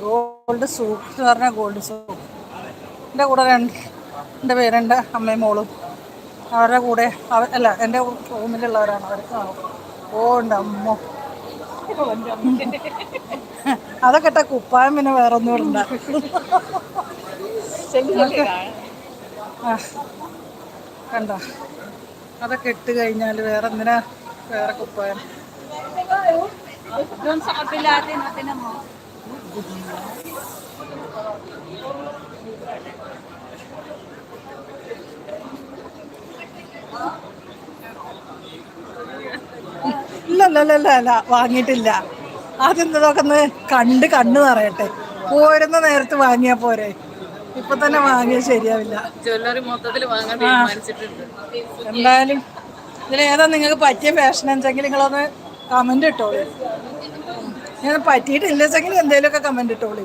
Gold souk എന്ന് പറഞ്ഞാൽ gold souk. എൻ്റെ കൂടെ എൻ്റെ പേരെൻ്റെ അമ്മയും മോളും അവരുടെ കൂടെ അല്ല എൻ്റെ റൂമിലുള്ളവരാണ് അവർക്ക് ഓ ഉണ്ട് അമ്മോ അതൊക്കെ ഇട്ട കുപ്പായം പിന്നെ വേറെ ഒന്നും ഇടണ്ട. കണ്ടോ അതൊക്കെ ഇട്ട് കഴിഞ്ഞാൽ വേറെ എന്തിനാ വേറെ കുപ്പായം. ഇല്ല വാങ്ങിയിട്ടില്ല. ആദ്യം ഇതൊക്കെ ഒന്ന് കണ്ണ് നിറയട്ടെ. പോരുന്ന നേരത്ത് വാങ്ങിയാ പോരെ, ഇപ്പൊ തന്നെ വാങ്ങിയത് ശരിയാവില്ല. ജ്വല്ലറി മൊത്തത്തിൽ വാങ്ങാൻ തീരുമാനിച്ചിട്ടുണ്ട്. എന്തായാലും ഇതിലേതാ നിങ്ങൾക്ക് പറ്റിയ ഫാഷൻ എന്തെങ്കിലും നിങ്ങളൊന്ന് കമന്റ് ഇട്ടോളൂ. ഞാൻ പറ്റിയിട്ടില്ലെങ്കിൽ എന്തെങ്കിലുമൊക്കെ കമന്റ് ഇട്ടോളൂ.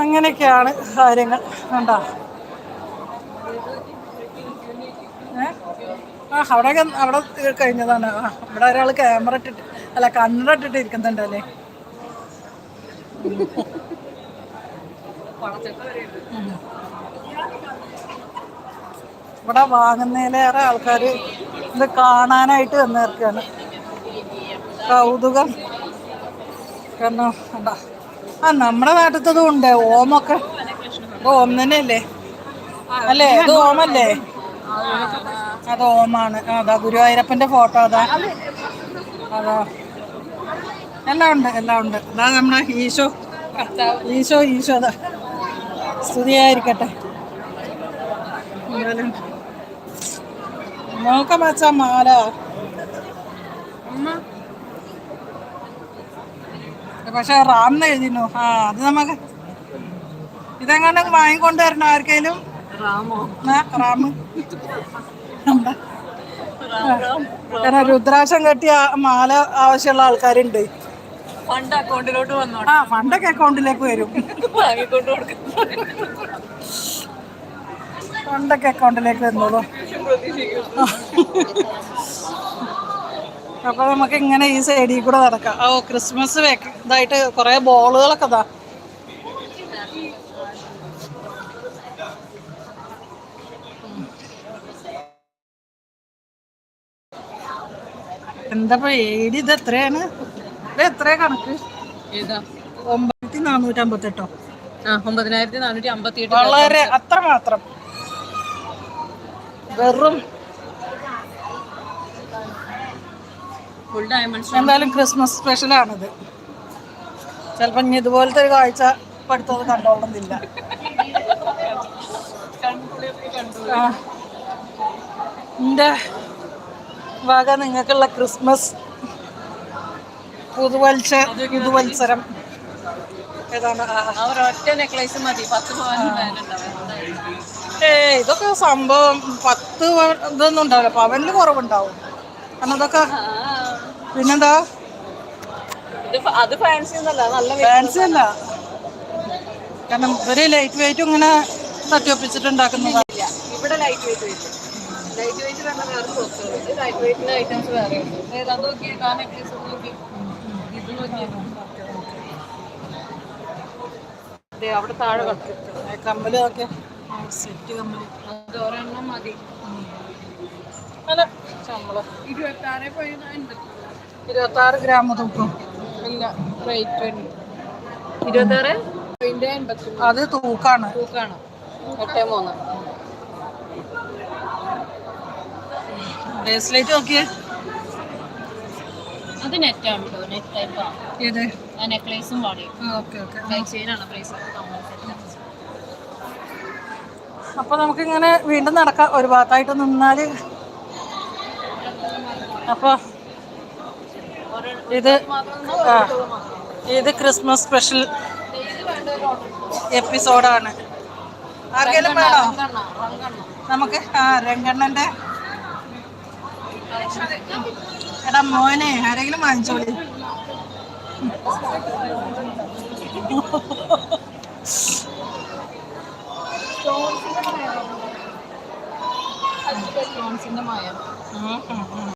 അങ്ങനെയൊക്കെയാണ് കാര്യങ്ങൾ. കണ്ടോ അവിടെ കഴിഞ്ഞതാണ്. ഇവിടെ ഒരാൾ ക്യാമറ ഇട്ടിട്ട് അല്ല കണ്ണട ഇട്ടിട്ട് ഇരിക്കുന്നുണ്ടല്ലേ. ഇവിടെ വാങ്ങുന്നതിലേറെ ആൾക്കാർ ഇത് കാണാനായിട്ട് വന്നേർക്കാണ്. കൗതുകം കാരണം എന്താ നമ്മുടെ നാട്ടിലത്തതും ഉണ്ട് ഓമൊക്കെ. ഇത് ഓം തന്നെയല്ലേ അല്ലേ? ഇത് ഓമല്ലേ? അത് ഓമാണ്. അതാ ഗുരുവായൂരപ്പൻ്റെ ഫോട്ടോ. അതാ എല്ലാം ഉണ്ട് അതാ നമ്മുടെ ഈശോ അതാ സ്തുതിയായിരിക്കട്ടെ. നോക്കാം വെച്ചാ മാല പക്ഷെ റാം എഴുതിനു. അത് നമുക്ക് ഇതെങ്ങനെ വാങ്ങിക്കൊണ്ട് വരണം ആർക്കെങ്കിലും. റാം കാരണം രുദ്രാക്ഷം കെട്ടിയ മാല ആവശ്യമുള്ള ആൾക്കാരുണ്ട്. ഫണ്ടൊക്കെ അക്കൗണ്ടിലേക്ക് വരും. ഫണ്ടൊക്കെ അക്കൗണ്ടിലേക്ക് വരുന്നുള്ളൂ. അപ്പൊ നമുക്ക് ഇങ്ങനെ ഈ സൈഡിൽ കൂടെ നടക്കാം. ക്രിസ്മസ് ഇതായിട്ട് കുറെ ബോളുകളൊക്കെ ഇതാ. എന്താ ഏടി ഇത് എത്രയാണ്? ഇത് എത്രയാ കണക്ക്? 9458. 9458. വളരെ അത്രമാത്രം വെറും. എന്തായാലും ക്രിസ്മസ് സ്പെഷ്യലാണിത്. ചിലപ്പോൾ ഇനി ഇതുപോലത്തെ ഒരു കാഴ്ച പഠിത്തത് കണ്ടോളുന്നില്ല. എൻ്റെ വക നിങ്ങൾക്കുള്ള ക്രിസ്മസ് പുതുവത്സരം ഏതാണ്? ഇതൊക്കെ സംഭവം 10 ഇതൊന്നും ഉണ്ടാവില്ല. പവനിൽ കുറവുണ്ടാവും. കാരണം അതൊക്കെ പിന്നെന്താ ഫാൻസി അല്ല. കാരണം ഒരു ലൈറ്റ് വെയിറ്റും ഇങ്ങനെ തട്ടിയൊപ്പിച്ചിട്ടുണ്ടാക്കുന്നതാണ്. ഇവിടെ ലൈറ്റ് വെയിറ്റ് ഐറ്റംസ് വേറെ അവിടെ താഴെ കമ്മല് ഒക്കെ സെറ്റ് കമ്മല് അത് ഒരെണ്ണം മതി. അല്ല ശമ്പളം 26 ഗ്രാം തൂക്കം. ഇല്ല റേറ്റ് 26. അത് തൂക്കാണ്. 8.3. ബ്രേസ്ലെറ്റ് നോക്കിയേ. അത് നെറ്റാണ് കേട്ടോ. നെറ്റ് ടൈപ്പാണ്. ഏത് നെക്ലേസും ബോഡിയും. അപ്പൊ നമുക്കിങ്ങനെ വീണ്ടും നടക്കാം. ഒരു ഭാഗത്തായിട്ട് നിന്നാല്. അപ്പൊ ഇത് ക്രിസ്മസ് സ്പെഷ്യൽ എപ്പിസോഡാണ്. ആർക്കെങ്കിലും വേണോ? നമുക്ക് രംഗണ്ണന്റെ എടാ മോനെ ആരെങ്കിലും വാങ്ങിച്ചോളി. സ്റ്റോൺസിന്റെ മായ